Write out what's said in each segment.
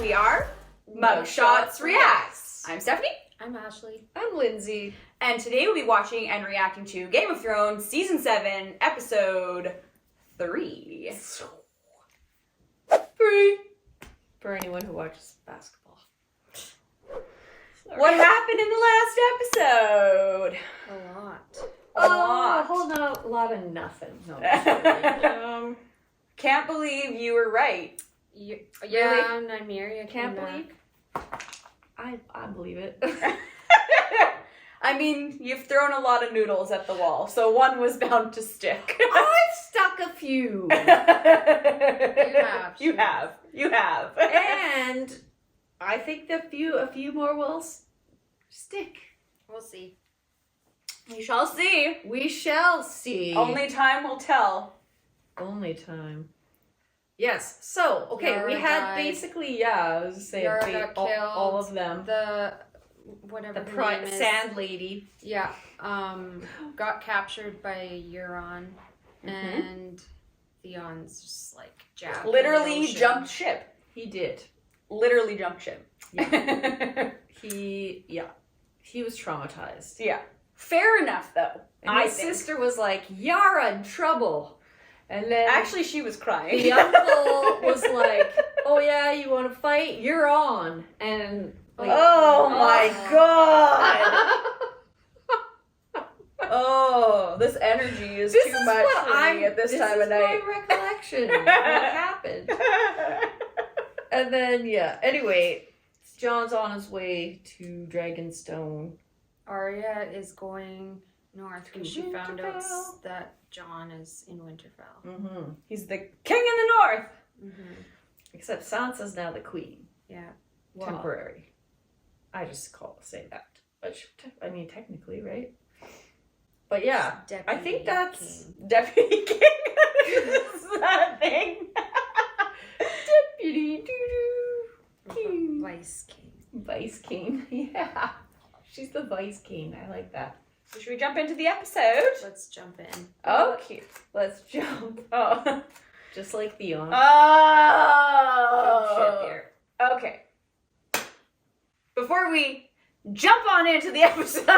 We are MUKKA Reacts. I'm Stephanie. I'm Ashley. I'm Lindsay. And today we'll be watching and reacting to Game of Thrones Season 7, Episode 3. 3. For anyone who watches basketball. Sorry. What happened in the last episode? A lot. A whole lot of nothing. No, Can't believe you were right. Yeah, Really? Nymeria can't believe. I believe it. I mean, you've thrown a lot of noodles at the wall, so one was bound to stick. I've stuck a few. You have. And I think a few more will stick. We'll see. We shall see. We shall see. Only time will tell. Only time. Yes. So, okay, Yara we had died. basically, I was just saying, Yara got killed. all of them. The whatever The her name is. sand lady. Yeah. Got captured by Euron, and Theon's just like jacked. Literally jumped ship. He did. Literally jumped ship. Yeah. He was traumatized. Yeah. Fair enough, though. And I my think. sister was like, Yara in trouble. And then Actually, she was crying. the uncle was like, oh yeah, you want to fight? You're on. And like, oh my god. Oh, this energy is this too is much what for me at this time of night. This is my recollection of what happened. And then, anyway, John's on his way to Dragonstone. Arya is going north because she found out Winterfell. that Jon is in Winterfell. Mm-hmm. He's the king in the north. Except Sansa's now the queen. Yeah. Well, temporary. I just say that. But I mean, technically, right? But yeah, I think that's king. Deputy king. Is that a thing? Deputy king. Vice king. Vice king. Yeah. She's the vice king. I like that. So should we jump into the episode? Let's jump in. Okay. Let's jump. Oh. Just like Theon. Oh. Jump ship here. Okay. Before we jump on into the episode,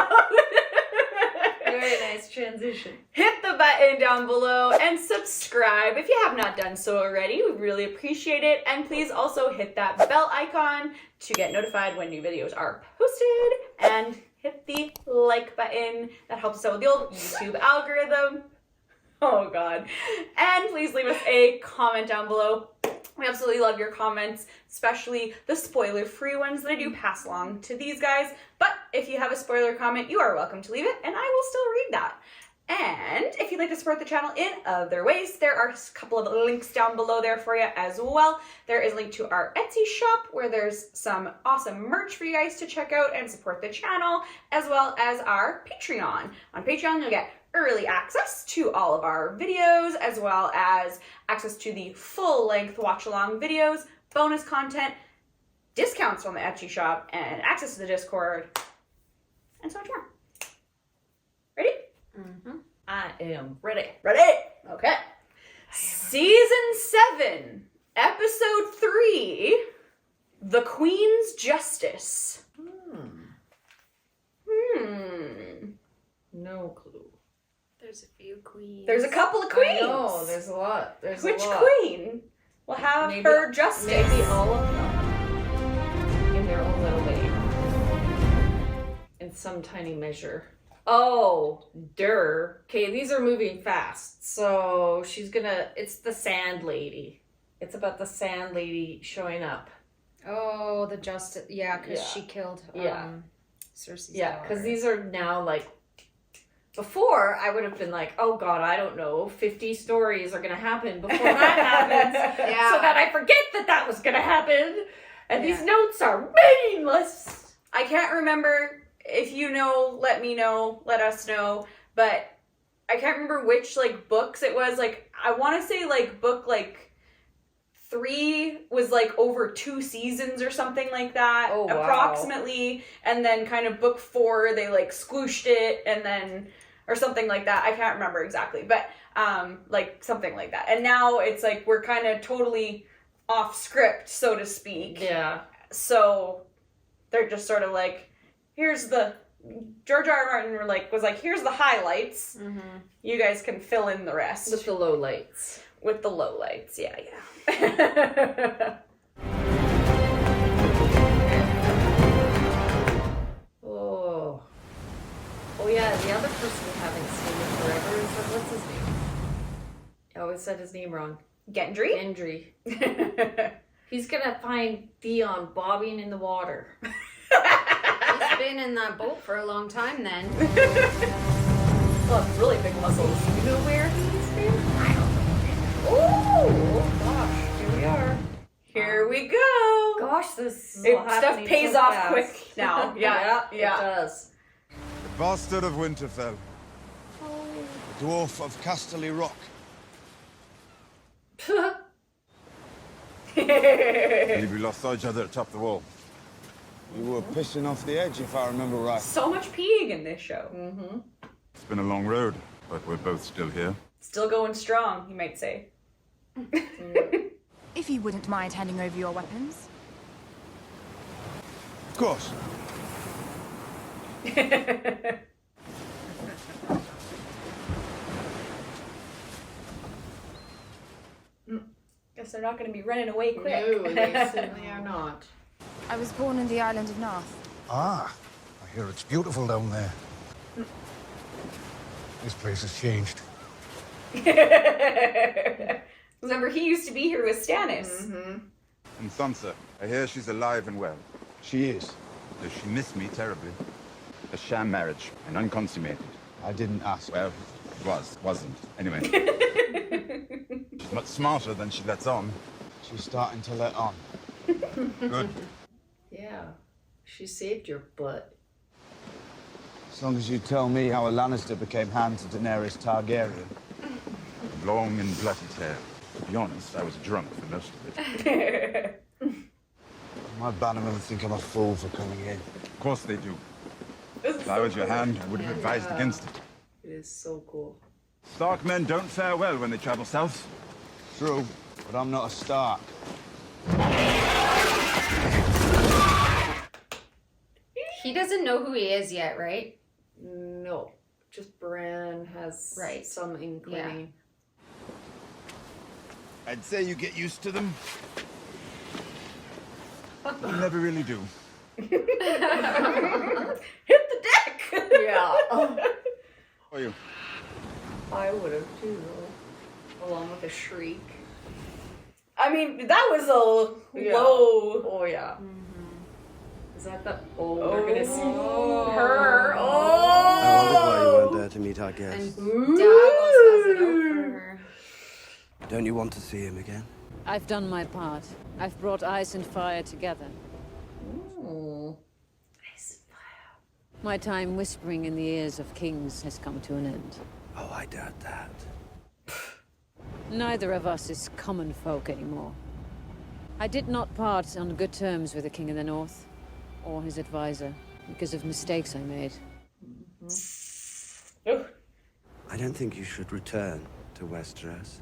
Very nice transition. hit the button down below and subscribe if you have not done so already. We really appreciate it. And please also hit that bell icon to get notified when new videos are posted. And hit the like button. That helps us out with the old YouTube algorithm. Oh God. And please leave us a comment down below. We absolutely love your comments, especially the spoiler-free ones that I do pass along to these guys. But if you have a spoiler comment, you are welcome to leave it, and I will still read that. And if you'd like to support the channel in other ways, there are a couple of links down below there for you as well. There is a link to our Etsy shop where there's some awesome merch for you guys to check out and support the channel, as well as our Patreon. On Patreon, you'll get early access to all of our videos, as well as access to the full-length watch-along videos, bonus content, discounts on the Etsy shop, and access to the Discord, and so much more. Ready? I am ready. Ready? Okay. Season 7, Episode 3, The Queen's Justice. No clue. There's a few queens. There's a couple of queens. I know, there's a lot. There's Which a lot. queen will have her justice? Maybe all of them. In their own little way. In some tiny measure. Oh, Okay, these are moving fast. So it's the Sand Lady. It's about the Sand Lady showing up. Oh, the justice. Yeah, because she killed Cersei's daughter. Because these are now like... Before, I would have been like, oh God, I don't know, 50 stories are going to happen before that happens. Yeah. So that I forget that was going to happen. And these notes are meaningless. I can't remember. If you know, let me know. Let us know. But I can't remember which books it was. I want to say book 3 was over 2 seasons or something like that. Oh, wow. Approximately. And then kind of book 4 they squooshed it and then or something like that. I can't remember exactly, but something like that. And now it's we're kind of totally off script, so to speak. Yeah. So they're just sort of like, here's the George R. R. Martin was like, here's the highlights. Mm-hmm. You guys can fill in the rest With the lowlights. With the lowlights, yeah. Oh. Oh yeah, the other person we haven't seen in forever is what's his name? I always said his name wrong. Gendry? Gendry. He's gonna find Theon bobbing in the water. He's been in that boat for a long time then. Well, really big muscles. You know where he's been? I don't know. Oh gosh, here we are. Here we go. Gosh, this is Stuff pays so off fast. quick now. Yeah. It does. The bastard of Winterfell. The dwarf of Casterly Rock. Believe we lost each other at top of the wall. You were pissing off the edge, if I remember right. So much peeing in this show. Mm-hmm. It's been a long road, but we're both still here. Still going strong, you might say. If you wouldn't mind handing over your weapons. Of course. Guess they're not going to be running away quick. No, they certainly are not. I was born in the island of Narth. Ah, I hear it's beautiful down there. This place has changed. Remember, he used to be here with Stannis. Mm-hmm. And Sansa, I hear she's alive and well. She is. Does she miss me terribly? A sham marriage, and unconsummated. I didn't ask. Well, it wasn't. Anyway. She's much smarter than she lets on. She's starting to let on. Good. Yeah, she saved your butt. As long as you tell me how a Lannister became hand to Daenerys Targaryen. Long and bloody tale. To be honest, I was drunk for most of it. My bannermen think I'm a fool for coming in. Of course they do. If I was your hand, I would have advised against it. It is so cool. Stark men don't fare well when they travel south. True, but I'm not a Stark. He doesn't know who he is yet, right? No, just Bran has some inkling. I'd say you get used to them. You never really do. Hit the deck! Yeah. How are you? I would have too, along with a shriek. I mean, that was a Yeah. low... Oh yeah. Is that the? Oh, they're gonna see her. I wondered why you weren't there to meet our And guest. Davos has it out for her. Don't you want to see him again? I've done my part. I've brought ice and fire together. Oh. My time whispering in the ears of kings has come to an end. Oh, I doubt that. Neither of us is common folk anymore. I did not part on good terms with the king in the north, or his advisor, because of mistakes I made. I don't think you should return to Westeros,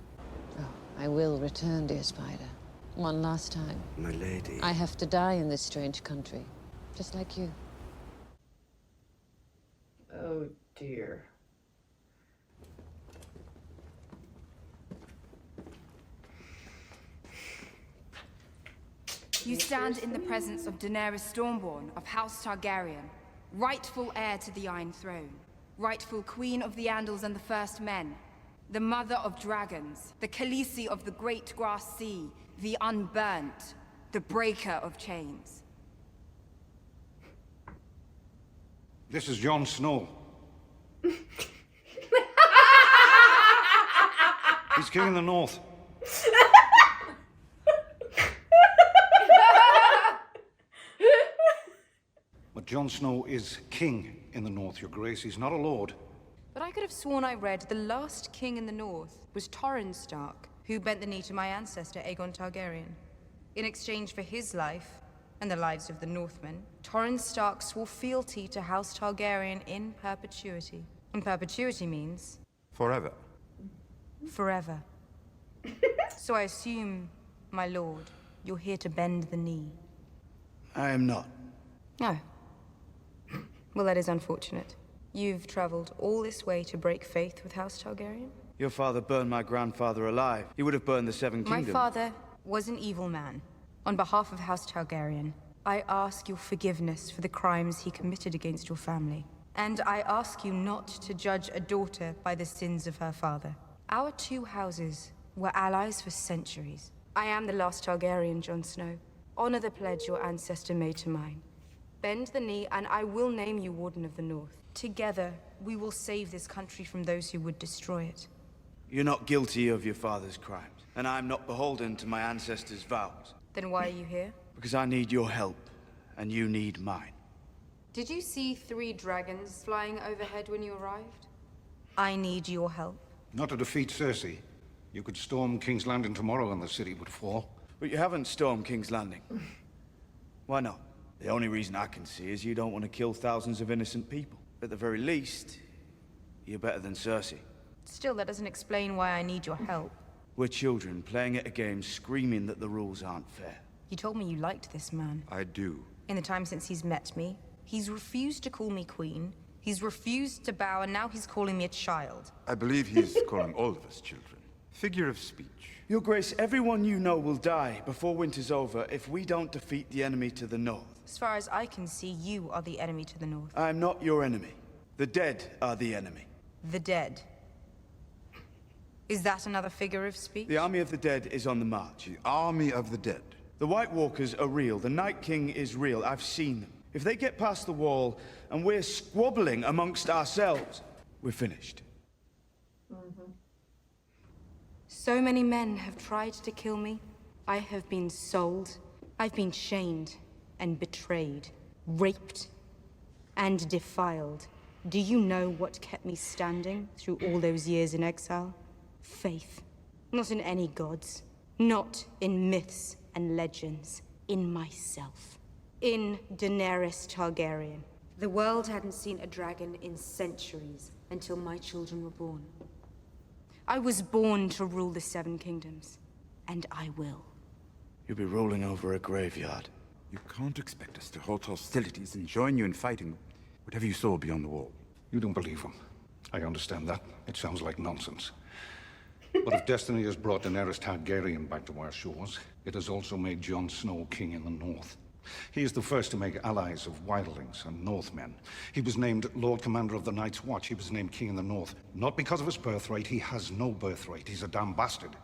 Oh, I will return, dear Spider. One last time. my lady. I have to die in this strange country, just like you. Oh dear. You stand in the presence of Daenerys Stormborn of House Targaryen, rightful heir to the Iron Throne, rightful queen of the Andals and the First Men, the mother of dragons, the Khaleesi of the Great Grass Sea, the Unburnt, the breaker of chains. This is Jon Snow. He's king in the north. But Jon Snow is king in the north, your grace. He's not a lord. But I could have sworn I read the last king in the north was Torrhen Stark, who bent the knee to my ancestor Aegon Targaryen. In exchange for his life, and the lives of the Northmen, Torrhen Stark swore fealty to House Targaryen in perpetuity. And perpetuity means Forever. forever. So I assume, my lord, you're here to bend the knee. I am not. Oh. Well, that is unfortunate. You've traveled all this way to break faith with House Targaryen? Your father burned my grandfather alive. He would have burned the Seven Kingdoms. My father was an evil man. On behalf of House Targaryen, I ask your forgiveness for the crimes he committed against your family. And I ask you not to judge a daughter by the sins of her father. Our two houses were allies for centuries. I am the last Targaryen, Jon Snow. Honor the pledge your ancestor made to mine. Bend the knee, and I will name you Warden of the North. Together, we will save this country from those who would destroy it. You're not guilty of your father's crimes, and I'm not beholden to my ancestors' vows. Then why are you here? Because I need your help, and you need mine. Did you see 3 dragons flying overhead when you arrived? I need your help. Not to defeat Cersei. You could storm King's Landing tomorrow and the city would fall. But you haven't stormed King's Landing. Why not? The only reason I can see is you don't want to kill thousands of innocent people. At the very least, you're better than Cersei. Still, that doesn't explain why I need your help. We're children playing at a game screaming that the rules aren't fair. You told me you liked this man. I do. In the time since he's met me, he's refused to call me queen, he's refused to bow, and now he's calling me a child. I believe he's calling all of us children. Figure of speech. Your Grace, everyone you know will die before winter's over if we don't defeat the enemy to the north. As far as I can see, you are the enemy to the north. I'm not your enemy. The dead are the enemy. The dead. Is that another figure of speech? The army of the dead is on the march. The army of the dead. The White Walkers are real. The Night King is real. I've seen them. If they get past the wall and we're squabbling amongst ourselves, we're finished. So many men have tried to kill me. I have been sold. I've been shamed and betrayed, raped and defiled. Do you know what kept me standing through all those years in exile? Faith. Not in any gods. Not in myths and legends. In myself. In Daenerys Targaryen. The world hadn't seen a dragon in centuries until my children were born. I was born to rule the Seven Kingdoms, and I will. You'll be rolling over a graveyard. You can't expect us to halt hostilities and join you in fighting whatever you saw beyond the wall. You don't believe him. I understand that. It sounds like nonsense. But if destiny has brought Daenerys Targaryen back to our shores, it has also made Jon Snow king in the north. He is the first to make allies of wildlings and Northmen. He was named Lord Commander of the Night's Watch. He was named king in the north. Not because of his birthright. He has no birthright. He's a damn bastard.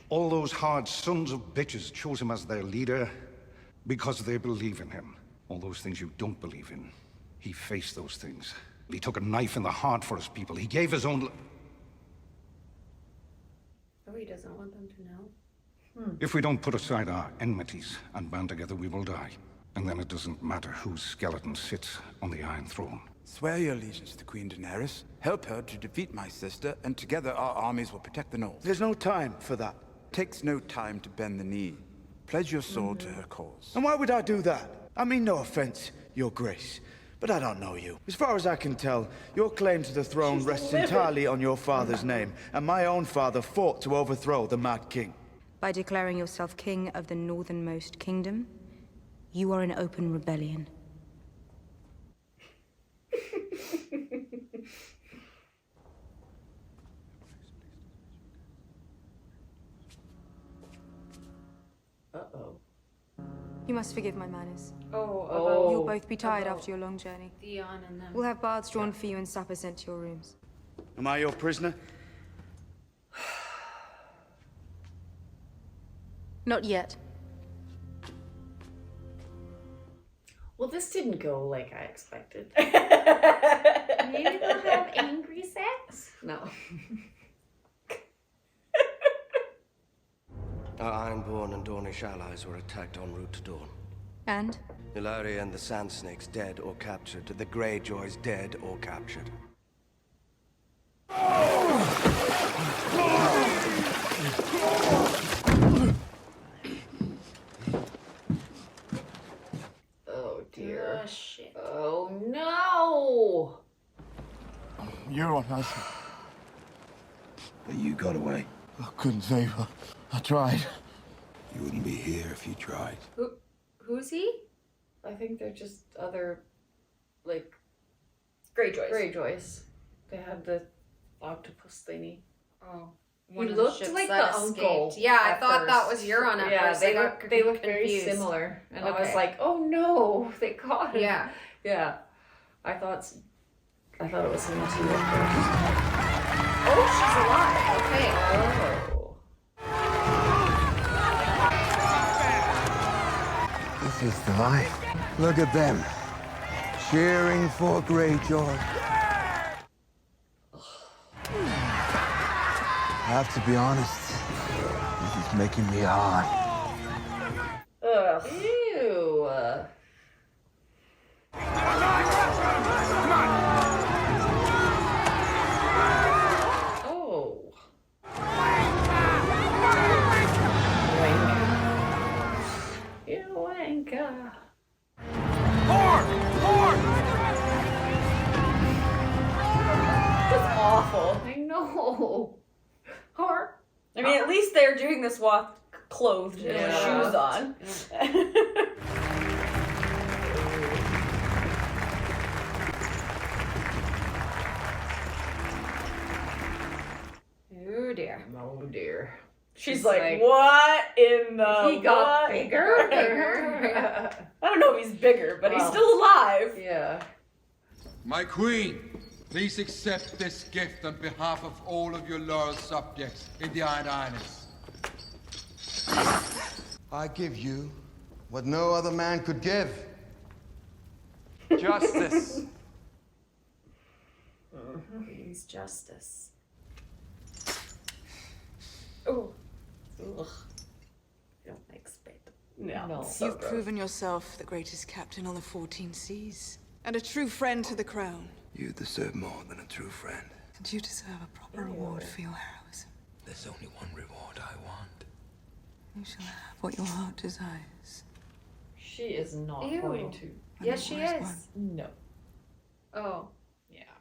All those hard sons of bitches chose him as their leader because they believe in him. All those things you don't believe in. He faced those things. He took a knife in the heart for his people. He gave his own... Oh, he doesn't want them to know. If we don't put aside our enmities and band together, we will die. And then it doesn't matter whose skeleton sits on the Iron Throne. Swear your allegiance to Queen Daenerys, help her to defeat my sister, and together our armies will protect the north. There's no time for that. Takes no time to bend the knee. Pledge your soul to her cause. And why would I do that? I mean no offense, Your Grace, but I don't know you. As far as I can tell, your claim to the throne rests entirely on your father's name, and my own father fought to overthrow the Mad King. By declaring yourself king of the northernmost kingdom, you are in open rebellion. Uh-oh. You must forgive my manners. Oh. You'll both be tired after your long journey. Theon and them. We'll have baths drawn for you and supper sent to your rooms. Am I your prisoner? Not yet. Well, this didn't go like I expected. Maybe they'll have angry sex? No. Our Ironborn and Dornish allies were attacked en route to Dorne. And? Ilaria and the Sand Snakes dead or captured. The Greyjoys dead or captured. Oh dear. Oh, shit. Oh no! You're on us. But you got away. I couldn't save her. I tried. You wouldn't be here if you tried. Who's he? I think they're just other, like, Greyjoys. Greyjoys. They had the octopus thingy. Oh. He looked like the uncle. Yeah, I thought first. that was Euron at first. They I look got very confused. similar. And I Okay. was like, oh no, they caught him. Yeah. Yeah. I thought it was him too at first. Oh, she's alive. Okay. Oh. This is the life. Look at them. Cheering for Greyjoy. I have to be honest. This is making me hard. Ugh. Ew. Oh. You wanker. That's awful. I know. Hard. I mean, at least they're doing this while clothed and with shoes on. Oh dear. Oh dear. She's like, what in the... He got what? bigger? I don't know if he's bigger, but he's still alive. Yeah. My queen, please accept this gift on behalf of all of your loyal subjects in the Iron Islands. I give you what no other man could give. Justice. Queen's justice. Oh. Ugh. I don't expect. No. You've proven yourself the greatest captain on the 14 seas, and a true friend to the crown. You deserve more than a true friend. And you deserve a proper reward for your heroism. There's only one reward I want. You shall have what your heart desires. She is not Ew. going to. Yes, she is. No. Oh. Yeah.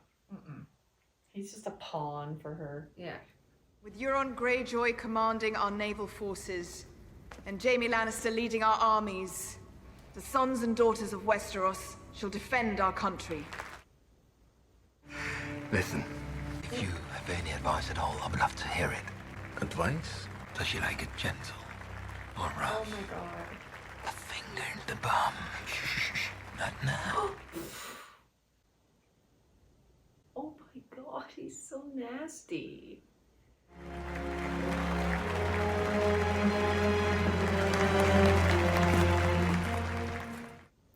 He's just a pawn for her. Yeah. With Euron Greyjoy commanding our naval forces, and Jaime Lannister leading our armies, the sons and daughters of Westeros shall defend our country. Listen, if you have any advice at all, I would love to hear it. Advice? Does she like it gentle or rough? Oh my god. A finger in the bum. Not now. Oh my god, he's so nasty.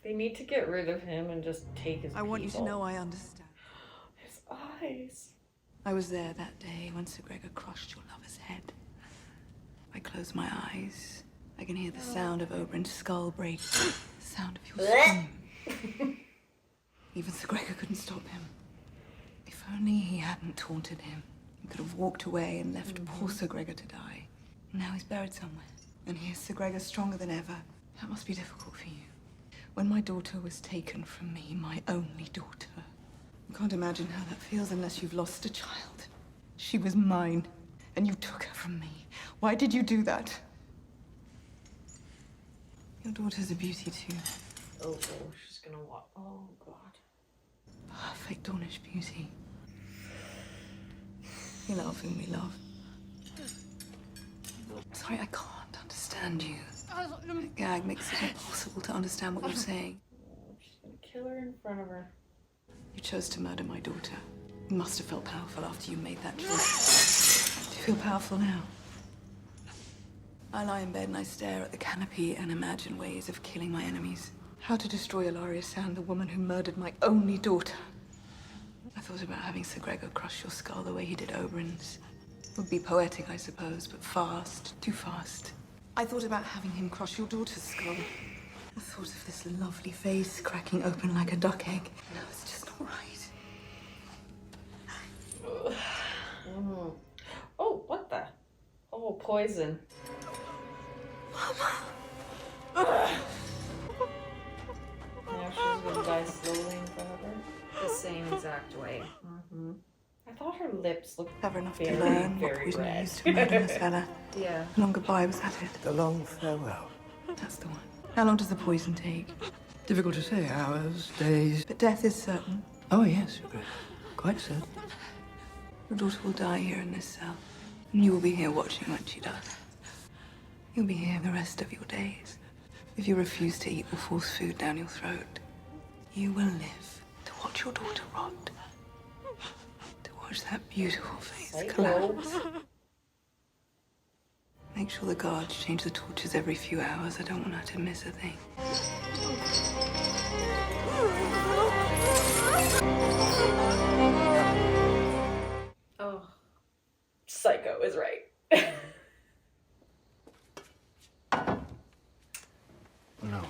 They need to get rid of him and just take his I want you to people. know I understand. His eyes. I was there that day when Sir Gregor crushed your lover's head. I close my eyes. I can hear the sound of Oberyn's skull break. The sound of your scream. Even Sir Gregor couldn't stop him. If only he hadn't taunted him. He could have walked away and left poor Sir Gregor to die. Now he's buried somewhere. And here's Sir Gregor stronger than ever. That must be difficult for you. When my daughter was taken from me, my only daughter. You can't imagine how that feels unless you've lost a child. She was mine, and you took her from me. Why did you do that? Your daughter's a beauty too. Oh, she's gonna walk. Oh god. Perfect Dornish beauty. You love whom we love. Sorry, I can't understand you. The gag makes it impossible to understand what you're saying. She's gonna kill her in front of her. You chose to murder my daughter. You must have felt powerful after you made that choice. Do you feel powerful now? I lie in bed and I stare at the canopy and imagine ways of killing my enemies. How to destroy Ilaria Sand, the woman who murdered my only daughter. I thought about having Sir Gregor crush your skull the way he did Oberyn's. Would be poetic, I suppose, but fast. Too fast. I thought about having him crush your daughter's skull. I thought of this lovely face cracking open like a duck egg. No, it's just not right. Oh, what the? Oh, poison. Now she's gonna die slowly in front of her. The same exact way. I thought her lips looked Clever enough to very, learn what very poison red. used to murder this fella. Yeah. The long goodbye was that it? The long farewell. That's the one. How long does the poison take? Difficult to say. Hours, days. But death is certain. Oh, yes, Your Grace. Quite certain. Your daughter will die here in this cell. And you will be here watching when she does. You'll be here the rest of your days. If you refuse to eat or force food down your throat, you will live to watch your daughter rot. To watch that beautiful face collapse. Make sure the guards change the torches every few hours. I don't want her to miss a thing. Oh, Psycho is right. No.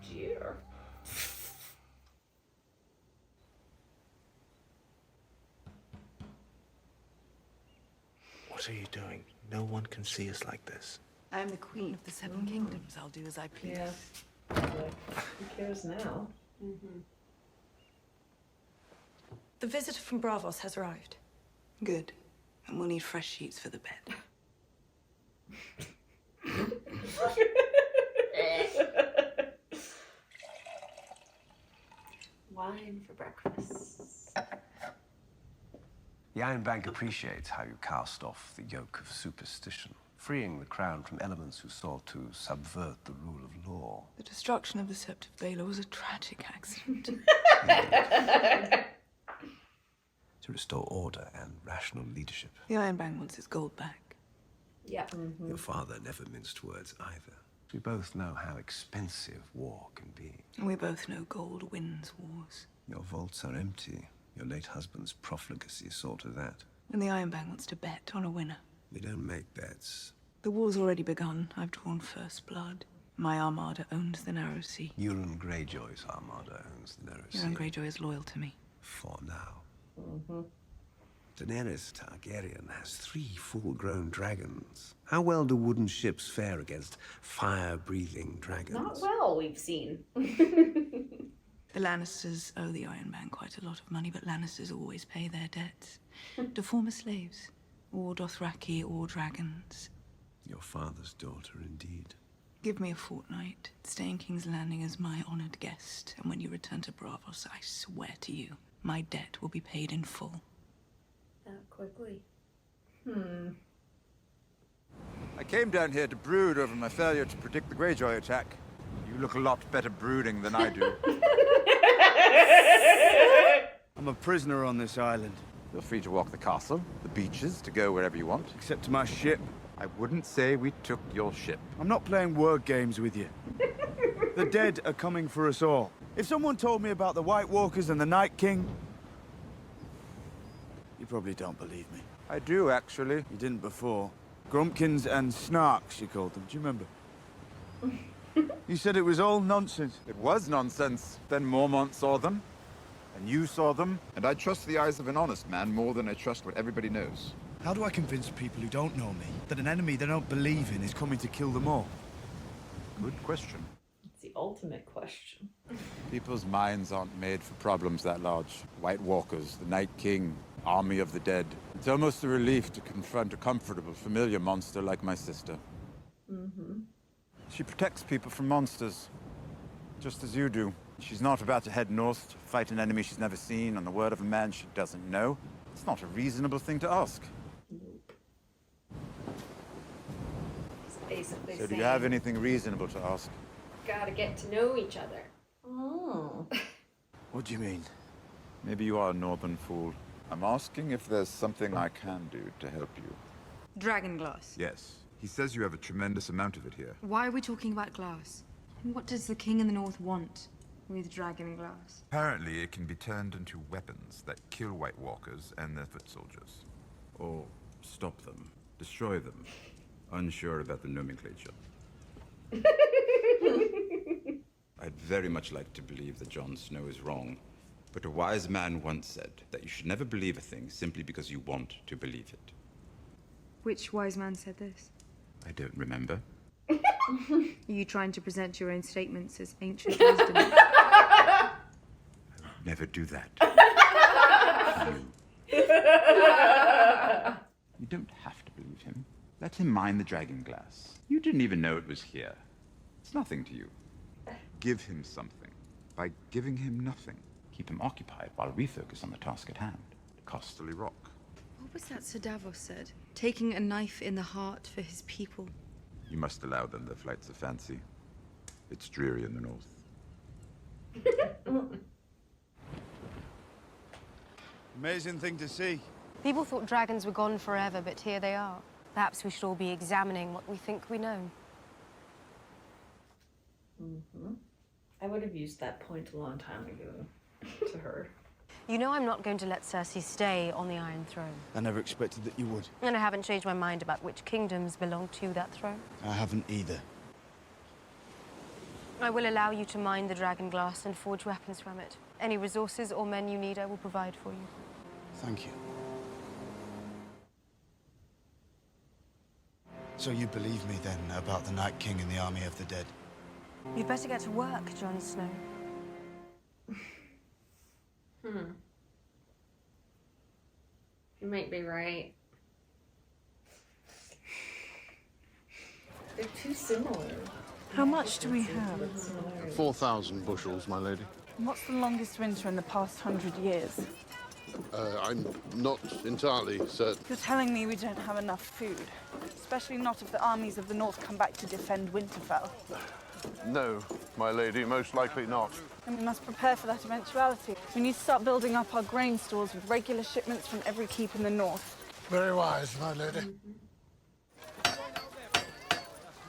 Dear. What are you doing? No one can see us like this. I am the queen of the Seven Kingdoms. I'll do as I please. Yeah. Who cares now? The visitor from Bravos has arrived. Good. And we'll need fresh sheets for the bed. Wine for breakfast. The Iron Bank appreciates how you cast off the yoke of superstition, freeing the crown from elements who sought to subvert the rule of law. The destruction of the Sept of Baelor was a tragic accident. To restore order and rational leadership. The Iron Bank wants its gold back. Yeah. Your father never minced words either. We both know how expensive war can be. And we both know gold wins wars. Your vaults are empty. Your late husband's profligacy saw to that. And the Iron Bank wants to bet on a winner. We don't make bets. The war's already begun. I've drawn first blood. My armada owns the Narrow Sea. Euron Greyjoy's armada owns the Narrow Sea. Euron Greyjoy is loyal to me. For now. Daenerys Targaryen has 3 full-grown dragons. How well do wooden ships fare against fire-breathing dragons? Not well, we've seen. The Lannisters owe the Iron Bank quite a lot of money, but Lannisters always pay their debts. To former slaves, or Dothraki, or dragons. Your father's daughter, indeed. Give me a fortnight. Stay in King's Landing as my honored guest, and when you return to Bravos, I swear to you, my debt will be paid in full. That quickly. I came down here to brood over my failure to predict the Greyjoy attack. You look a lot better brooding than I do. I'm a prisoner on this island. Feel free to walk the castle, the beaches, to go wherever you want. Except to my ship. I wouldn't say we took your ship. I'm not playing word games with you. The dead are coming for us all. If someone told me about the White Walkers and the Night King, you probably don't believe me. I do, actually. You didn't before. Grumpkins and Snarks, you called them. Do you remember? You said it was all nonsense. It was nonsense. Then Mormont saw them, and you saw them, and I trust the eyes of an honest man more than I trust what everybody knows. How do I convince people who don't know me that an enemy they don't believe in is coming to kill them all? Good question. It's the ultimate question. People's minds aren't made for problems that large. White Walkers, the Night King, Army of the Dead. It's almost a relief to confront a comfortable, familiar monster like my sister. She protects people from monsters, just as you do. She's not about to head north to fight an enemy she's never seen on the word of a man she doesn't know. It's not a reasonable thing to ask. It's basically So do you have anything reasonable to ask? Gotta get to know each other. What do you mean? Maybe you are a northern fool. I'm asking if there's something I can do to help you. Dragon glass. Yes. He says you have a tremendous amount of it here. Why are we talking about glass? What does the King in the North want with dragon glass? Apparently, it can be turned into weapons that kill White Walkers and their foot soldiers. Or stop them. Destroy them. Unsure about the nomenclature. I'd very much like to believe that Jon Snow is wrong, But a wise man once said that you should never believe a thing simply because you want to believe it. Which wise man said this? I don't remember. Are you trying to present your own statements as ancient wisdom? Never do that. You don't have to believe him. Let him mine the dragon glass. You didn't even know it was here. It's nothing to you. Give him something. By giving him nothing, keep him occupied while we focus on the task at hand, the costly rock. What was that Sir Davos said? Taking a knife in the heart for his people. You must allow them their flights of fancy. It's dreary in the north. Amazing thing to see. People thought dragons were gone forever, but here they are. Perhaps we should all be examining what we think we know. I would have used that point a long time ago to her. You know I'm not going to let Cersei stay on the Iron Throne. I never expected that you would. And I haven't changed my mind about which kingdoms belong to that throne. I haven't either. I will allow you to mine the dragon glass and forge weapons from it. Any resources or men you need, I will provide for you. Thank you. So you believe me then about the Night King and the army of the dead? You'd better get to work, Jon Snow. You might be right. They're too similar. How much do we have? 4,000 bushels, my lady. What's the longest winter in the past 100 years? I'm not entirely certain. You're telling me we don't have enough food, especially not if the armies of the north come back to defend Winterfell. No, my lady, most likely not. And we must prepare for that eventuality. We need to start building up our grain stores with regular shipments from every keep in the north. Very wise, my lady.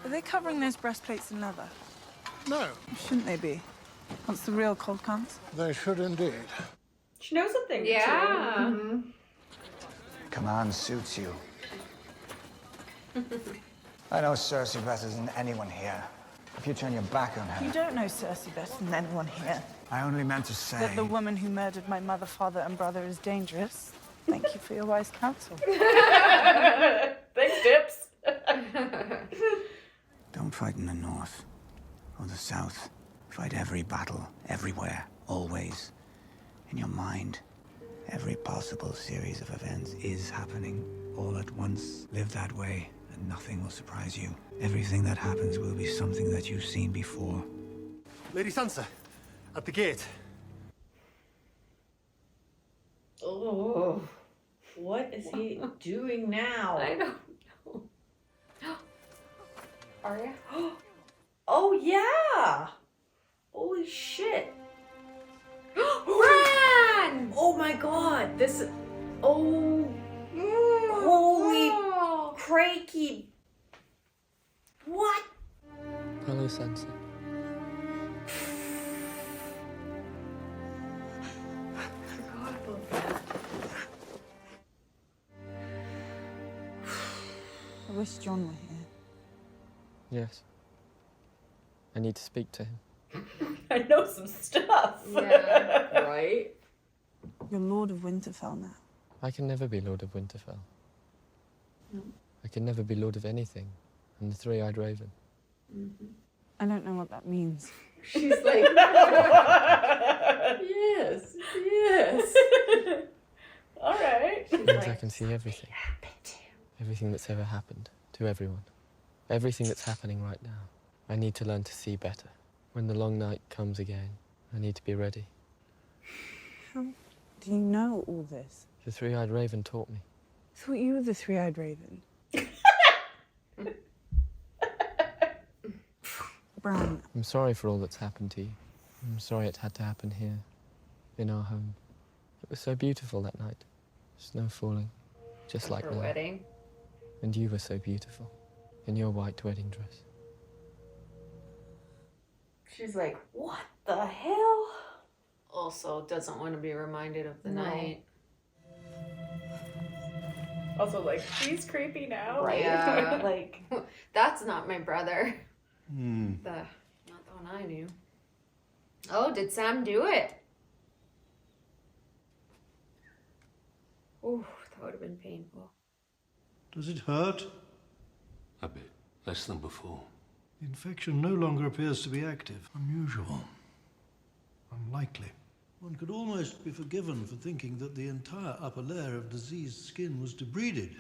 Are they covering those breastplates in leather? No. Shouldn't they be? Once the real cold comes? They should indeed. She knows something. Yeah. Command suits you. I know Cersei better than anyone here. If you turn your back on her... You don't know Cersei better than anyone here. I only meant to say... That the woman who murdered my mother, father, and brother is dangerous. Thank you for your wise counsel. Thanks, Dips. Don't fight in the north or the south. Fight every battle, everywhere, always. In your mind, every possible series of events is happening all at once. Live that way, and nothing will surprise you. Everything that happens will be something that you've seen before. Lady Sansa, at the gate. Oh, what is he doing now? I don't know. Arya? Oh, yeah! Holy shit. Run! Oh my god, this... Oh... Holy... Crikey. What? Hello, Sansa. Forgot about that. I wish Jon were here. Yes. I need to speak to him. I know some stuff. Yeah, right? You're Lord of Winterfell now. I can never be Lord of Winterfell. No. I can never be Lord of anything. I'm the Three-Eyed Raven. I don't know what that means. She's like... yes, yes. All right. It means I can see everything. Everything that's ever happened to everyone. Everything that's happening right now. I need to learn to see better. When the long night comes again, I need to be ready. How do you know all this? The Three-Eyed Raven taught me. I thought you were the Three-Eyed Raven. Bran. I'm sorry for all that's happened to you. I'm sorry it had to happen here, in our home. It was so beautiful that night. Snow falling, just like Her now. wedding. And you were so beautiful, in your white wedding dress. She's like, what the hell? Also, doesn't want to be reminded of the night. Also, like, she's creepy now. Right? Yeah. Like, that's not my brother. Hmm. Not the one I knew. Oh, did Sam do it? Ooh, that would have been painful. Does it hurt? A bit. Less than before. The infection no longer appears to be active. Unusual. Unlikely. One could almost be forgiven for thinking that the entire upper layer of diseased skin was debrided,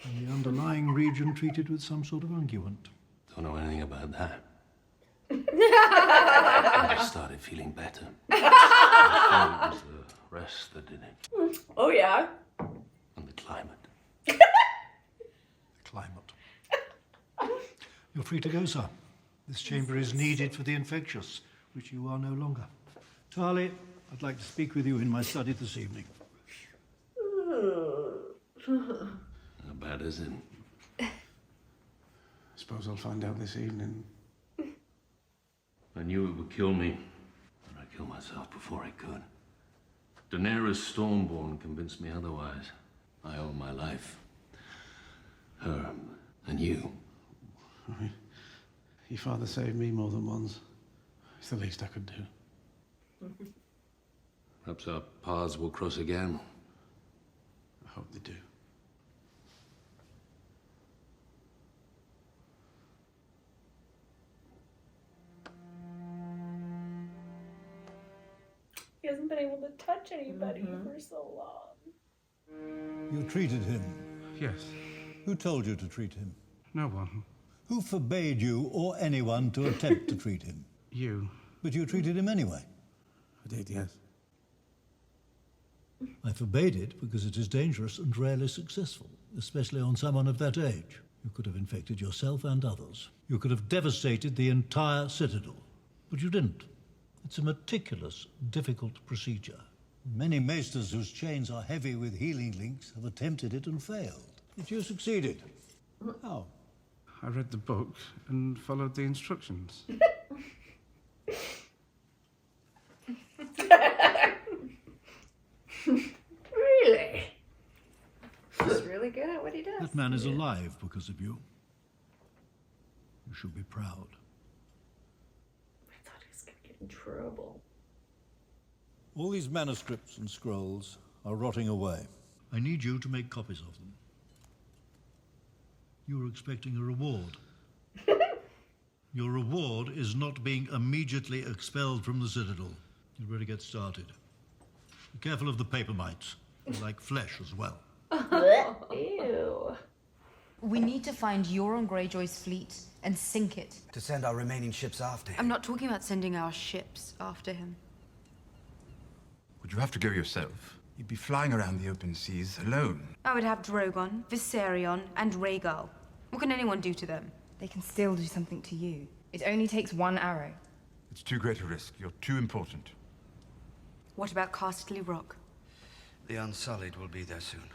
and the underlying region treated with some sort of unguent. Don't know anything about that. I started feeling better. I thought it was the rest that did it. Oh, yeah? And the climate. Climate. You're free to go, sir. This chamber is needed for the infectious, which you are no longer. Tali, I'd like to speak with you in my study this evening. How bad is it? Suppose I'll find out this evening. I knew it would kill me, but I killed myself before I could. Daenerys Stormborn convinced me otherwise. I owe my life. Her and you. Your father saved me more than once. It's the least I could do. Perhaps our paths will cross again. I hope they do. He hasn't been able to touch anybody for so long. You treated him? Yes. Who told you to treat him? No one. Who forbade you or anyone to attempt to treat him? You. But you treated him anyway? I did, yes. I forbade it because it is dangerous and rarely successful, especially on someone of that age. You could have infected yourself and others. You could have devastated the entire citadel. But you didn't. It's a meticulous, difficult procedure. Many maesters whose chains are heavy with healing links have attempted it and failed. But you succeeded. How? I read the book and followed the instructions. Really? He's really good at what he does. That man is alive because of you. You should be proud. I thought he was going to get in trouble. All these manuscripts and scrolls are rotting away. I need you to make copies of them. You were expecting a reward. Your reward is not being immediately expelled from the Citadel. You'd better get started. Be careful of the paper mites. They like flesh as well. Ew. We need to find Euron Greyjoy's fleet and sink it. To send our remaining ships after him. I'm not talking about sending our ships after him. Would you have to go yourself? You'd be flying around the open seas alone. I would have Drogon, Viserion, and Rhaegal. What can anyone do to them? They can still do something to you. It only takes one arrow. It's too great a risk. You're too important. What about Casterly Rock? The Unsullied will be there soon.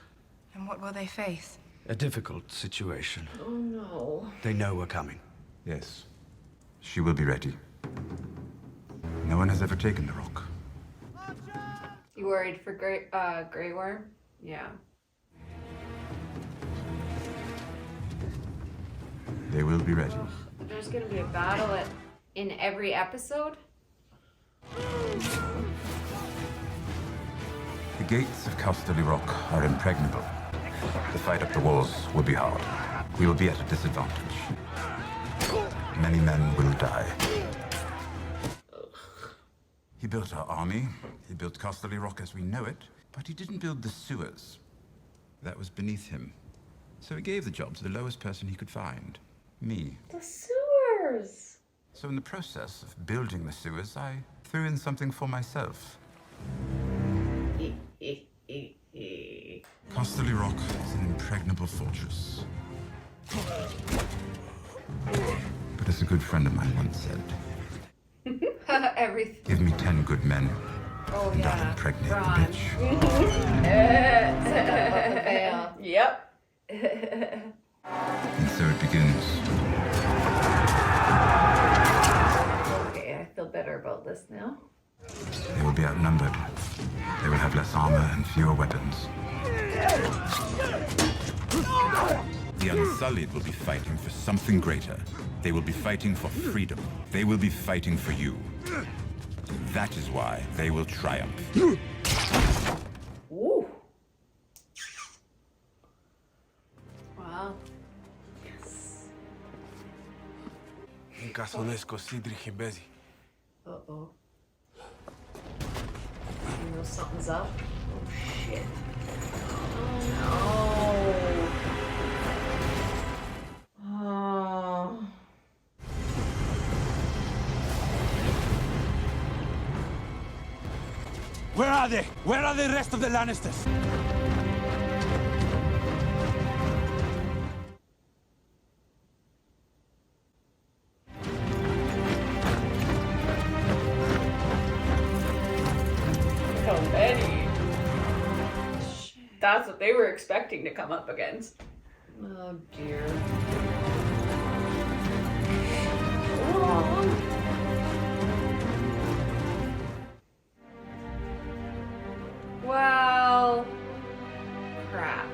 And what will they face? A difficult situation. Oh no. They know we're coming. Yes. She will be ready. No one has ever taken the rock. You worried for Grey Worm? Yeah. They will be ready. There's gonna be a battle in every episode? The gates of Casterly Rock are impregnable. The fight up the walls will be hard. We will be at a disadvantage. Many men will die. He built our army. He built Casterly Rock as we know it, but he didn't build the sewers. That was beneath him. So he gave the job to the lowest person he could find. Me. The sewers! So in the process of building the sewers, I threw in something for myself. Casterly Rock is an impregnable fortress. But as a good friend of mine once said, Everything. give me 10 good men, Oh and I'll yeah. impregnate the Ron. bitch. Yep. And so it begins. Okay, I feel better about this now. They will be outnumbered. They will have less armor and fewer weapons. The Unsullied will be fighting for something greater. They will be fighting for freedom. They will be fighting for you. That is why they will triumph. Ooh. Uh-oh. You know something's up? Oh, shit. Oh, no. Oh. Where are they? Where are the rest of the Lannisters? How many? That's what they were expecting to come up against. Oh dear. Well, crap.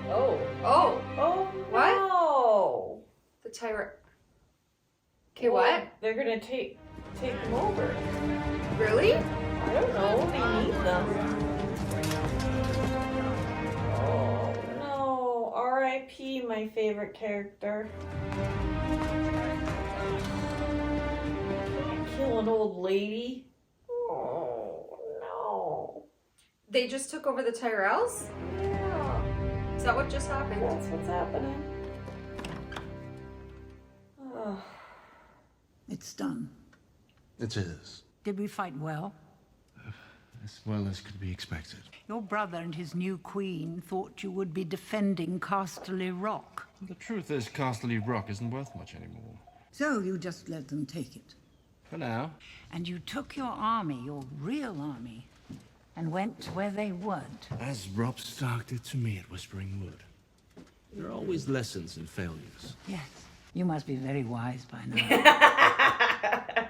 Oh. Oh. Oh What? no. The tyrant. Okay, what? They're gonna take them over. Really? I don't know. They need them. Oh no. R.I.P. my favorite character. Can't kill an old lady. Oh no. They just took over the Tyrells? Yeah. Is that what just happened? That's what's happening. Oh. It's done. It is. Did we fight well? As well as could be expected. Your brother and his new queen thought you would be defending Casterly Rock. The truth is, Casterly Rock isn't worth much anymore. So you just let them take it. For now. And you took your army, your real army, and went where they weren't. As Robb Stark did to me at Whispering Wood. There are always lessons in failures. Yes. You must be very wise by now.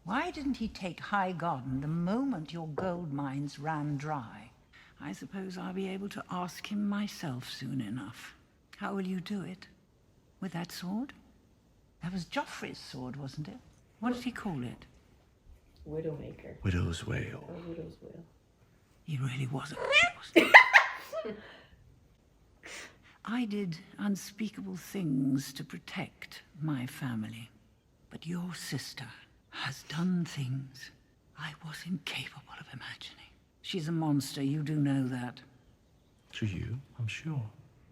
Why didn't he take High Garden the moment your gold mines ran dry? I suppose I'll be able to ask him myself soon enough. How will you do it? With that sword? That was Joffrey's sword, wasn't it? What did he call it? Widowmaker. Widow's Wail. Or Widow's Wail. He really wasn't. I did unspeakable things to protect my family. But your sister has done things I was incapable of imagining. She's a monster, you do know that. To you, I'm sure.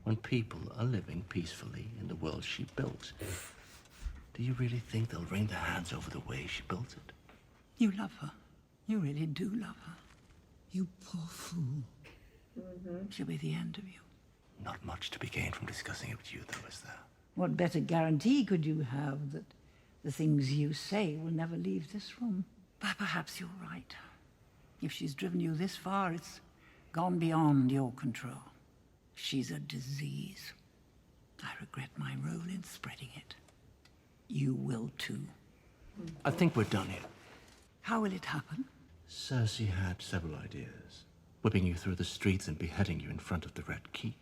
When people are living peacefully in the world she built, do you really think they'll wring their hands over the way she built it? You love her. You really do love her. You poor fool. She'll be the end of you. Not much to be gained from discussing it with you, though, is there? What better guarantee could you have that the things you say will never leave this room? But perhaps you're right. If she's driven you this far, it's gone beyond your control. She's a disease. I regret my role in spreading it. You will too. I think we're done here. How will it happen? Cersei had several ideas. Whipping you through the streets and beheading you in front of the Red Keep.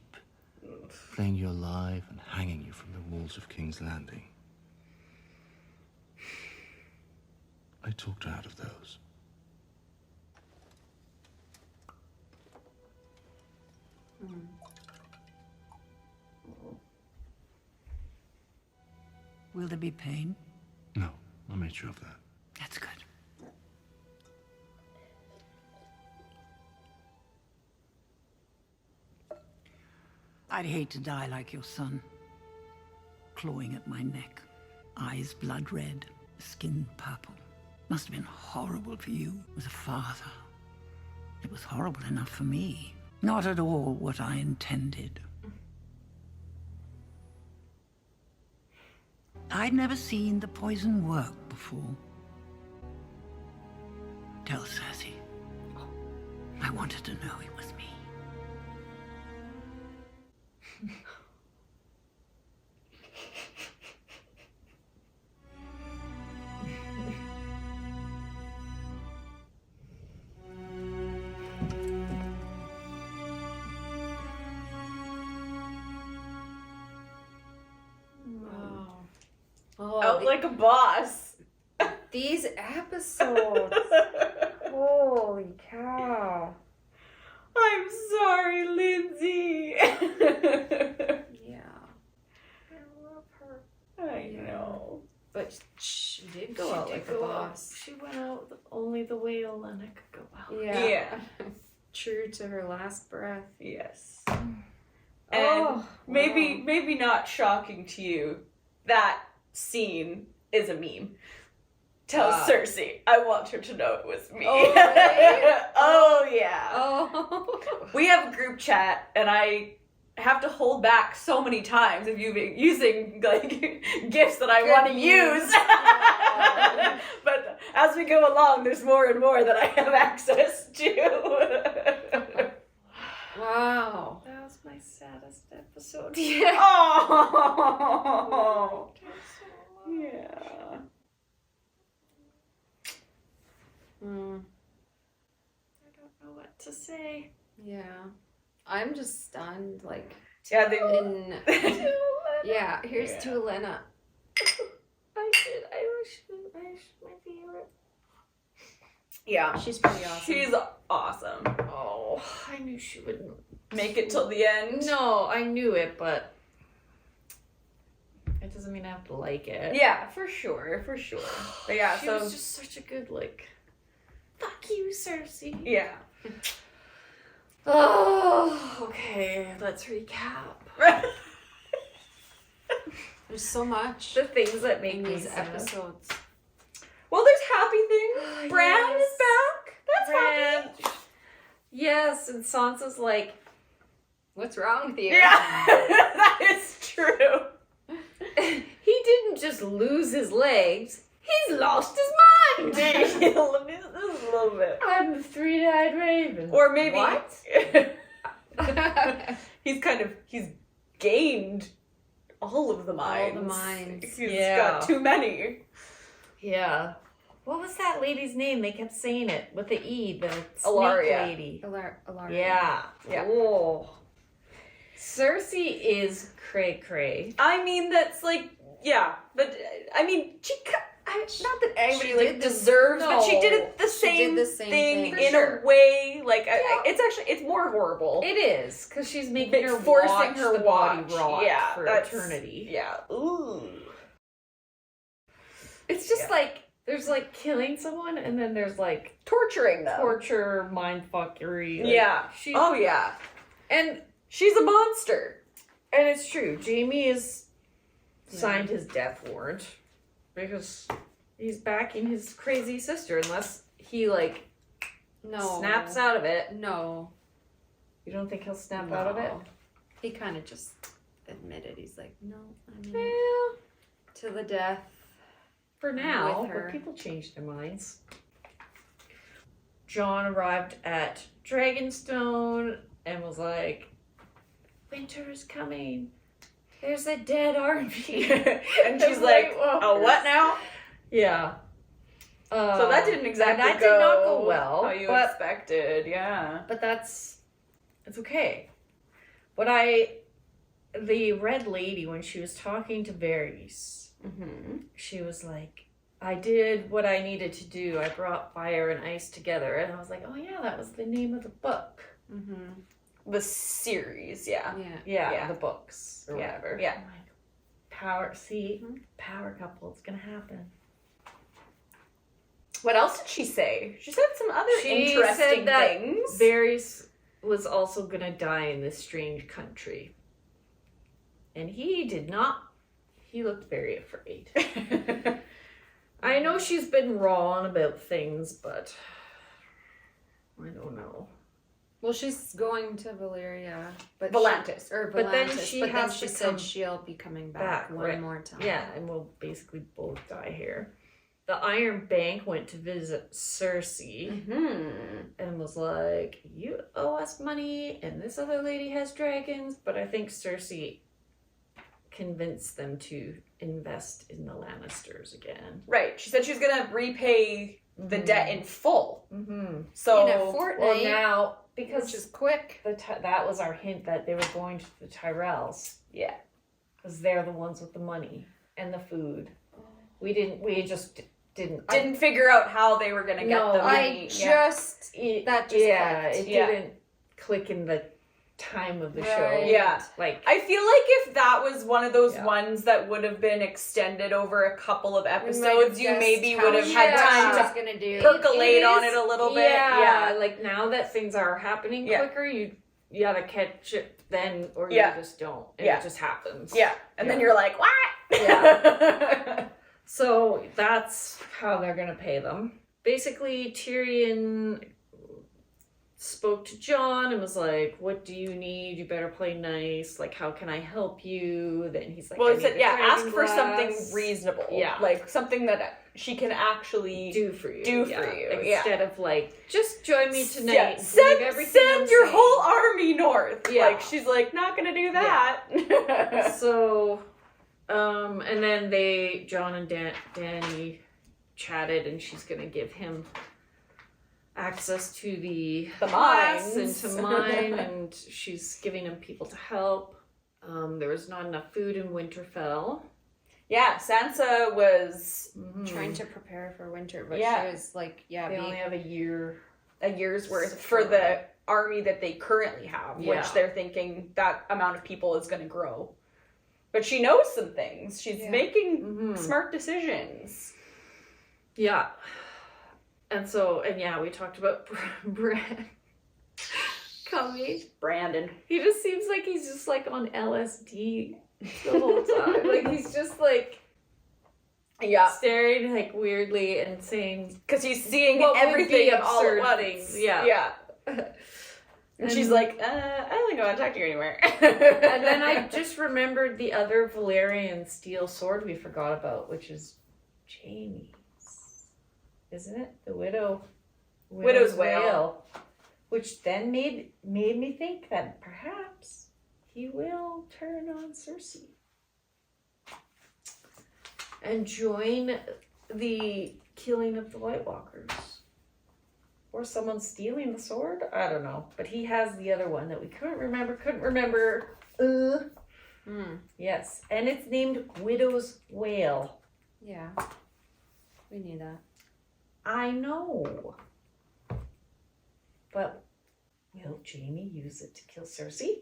Playing you alive and hanging you from the walls of King's Landing. I talked her out of those. Will there be pain? No, I made sure of that. That's good. I'd hate to die like your son. Clawing at my neck. Eyes blood red. Skin purple. Must have been horrible for you as a father. It was horrible enough for me. Not at all what I intended. I'd never seen the poison work before. Tell Cersei. I wanted to know it was me. Out like a boss. These episodes. Holy cow. I'm sorry, Lindsay. Yeah. I love her. only the whale and it could go well. Yeah. True to her last breath. Yes. And maybe not shocking to you, that scene is a meme. Tell Cersei, I want her to know it was me. Oh, really? Oh yeah. Oh. We have a group chat, and I have to hold back so many times of using like gifts that I want to use. But as we go along, there's more and more that I have access to. Wow. That was my saddest episode. Yeah. Oh. Yeah. I don't know what to say. Yeah. I'm just stunned, like... Yeah, yeah, here's to Elena. I wish my favorite. Yeah. She's pretty awesome. She's awesome. Oh, I knew she wouldn't make it till the end. No, I knew it, but it doesn't mean I have to like it. Yeah, for sure. But yeah, she was just such a good, like, fuck you, Cersei. Yeah. Oh, okay, let's recap. There's so much. The things that make these sad. episodes. Well, there's happy things. Bran Yes. is back. That's happy. Yes, and Sansa's like, what's wrong with you? Yeah, that is true. He didn't just lose his legs, he's lost his mind. Just a little bit. I'm the three-eyed raven. Or maybe What? he's gained all of the minds. All the minds. He's got too many. Yeah. What was that lady's name? They kept saying it with the E, the Alaria. snake lady. Alaria. Yeah. Yeah. Oh. Cersei is cray-cray. I mean, that's like, yeah, but I mean, not that anybody like deserves, but she did it the same thing in a way. Like, it's more horrible. It is, because she's making her forcing watch her the body watch. rot Yeah, for that's- eternity. Yeah. Ooh. It's just like, there's like killing someone, and then there's like torturing them. Torture, mindfuckery. Like, Yeah. Oh yeah. And she's a monster. And it's true. Jamie has signed his death warrant because he's backing his crazy sister unless he like snaps out of it. No. You don't think he'll snap out of it? He kind of just admitted. He's like, no, I'm in Yeah. to the death. For now, With her. but people change their minds. Jon arrived at Dragonstone and was like, winter is coming. There's a dead army. And she's like, oh, what now? Yeah. So that didn't exactly that did not go well. how you but, expected, yeah. But it's okay. But the Red Lady, when she was talking to Varys, she was like, I did what I needed to do. I brought fire and ice together. And I was like, oh yeah, that was the name of the book. The series, yeah. Yeah, the books or Yeah, whatever. yeah. I'm like, power power couple, it's gonna happen. What else did she say? She said some other She interesting said that things. Varys was also gonna die in this strange country. And he did not. He looked very afraid. I know she's been wrong about things, but I don't know. Well, she's going to Valyria, but Volantis. But then she has she to said come she'll be coming back one right. more time. Yeah, and we'll basically both die here. The Iron Bank went to visit Cersei and was like, you owe us money, and this other lady has dragons. But I think Cersei convinced them to invest in the Lannisters again. Right. She said she was gonna repay the debt in full. So In a fortnight. Well, now, because which is quick. that was our hint that they were going to the Tyrells. Yeah. Because they're the ones with the money and the food. We just didn't figure out how they were gonna get the money. That just yeah, clicked. it didn't click in the time of the Right. show. Yeah. Like, I feel like if that was one of those ones that would have been extended over a couple of episodes, you maybe would have had time to percolate on it a little bit. Yeah, like now that things are happening quicker, you gotta catch it then, or you just don't. And it just happens. Yeah. And then you're like, what? Yeah. So that's how they're gonna pay them. Basically, Tyrion spoke to Jon and was like, what do you need? You better play nice. Like, how can I help you? Then he's like, Well, I he said, need a ask dragon for something glass. reasonable. Yeah. Like, something that she can actually do for you. Instead of like, just join me tonight. Yeah. and Send, believe everything I'm send your saying. whole army north. Yeah. Like, she's like, not gonna do that. So, and then Jon and Dany chatted, and she's gonna give him access to the class mines. and to mine, and she's giving him people to help. There was not enough food in Winterfell. Yeah, Sansa was trying to prepare for winter, but Yeah. she was like, They only have a year's worth for the army that they currently have, Yeah. which they're thinking that amount of people is going to grow. But she knows some things. She's making smart decisions. Yeah. And so, we talked about Bran coming. Brandon. He just seems like he's just like on LSD the whole time. Like he's just like staring like weirdly and saying, because he's seeing what would everything be all at absurd once. things. Yeah. And she's like, I don't want to talk to you anymore. And then I just remembered the other Valyrian steel sword we forgot about, which is Jaime's. Isn't it? The Widow's Wail. Which then made me think that perhaps he will turn on Cersei and join the killing of the White Walkers. Or someone stealing the sword? I don't know. But he has the other one that we couldn't remember. Yes. And it's named Widow's Wail. Yeah. We knew that. I know. But will Jaime use it to kill Cersei?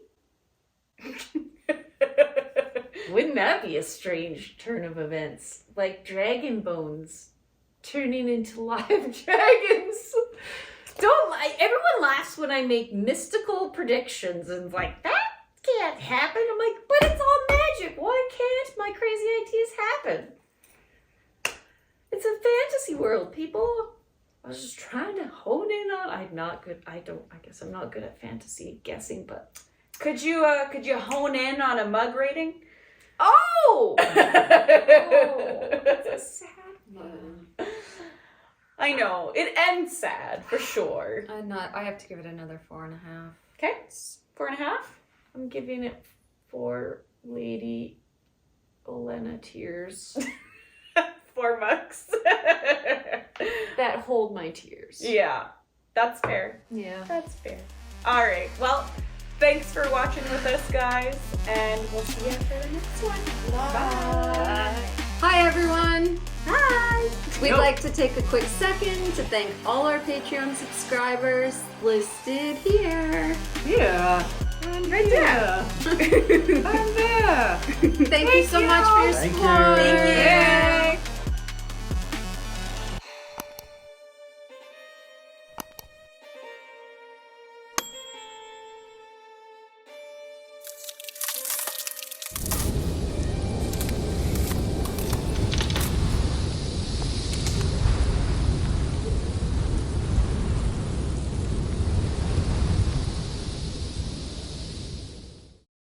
Wouldn't that be a strange turn of events? Like dragon bones turning into live dragons. Everyone laughs when I make mystical predictions and like, that can't happen. I'm like, but it's all magic. Why can't my crazy ideas happen? It's a fantasy world, people. I was just trying to hone in on. I guess I'm not good at fantasy guessing, but Could you hone in on a mug rating? Oh! That's a sad one. I know. It ends sad, for sure. I have to give it another 4.5. Okay. 4.5? I'm giving it 4 Lady Olenna tears. 4 mugs. That hold my tears. Yeah. That's fair. Yeah. That's fair. All right. Well, thanks for watching with us, guys. And we'll see you after the next one. Bye. Hi, everyone. Hi. We'd like to take a quick second to thank all our Patreon subscribers listed here. Yeah. Right there. I'm there. Thank you so much for your support. Thank you.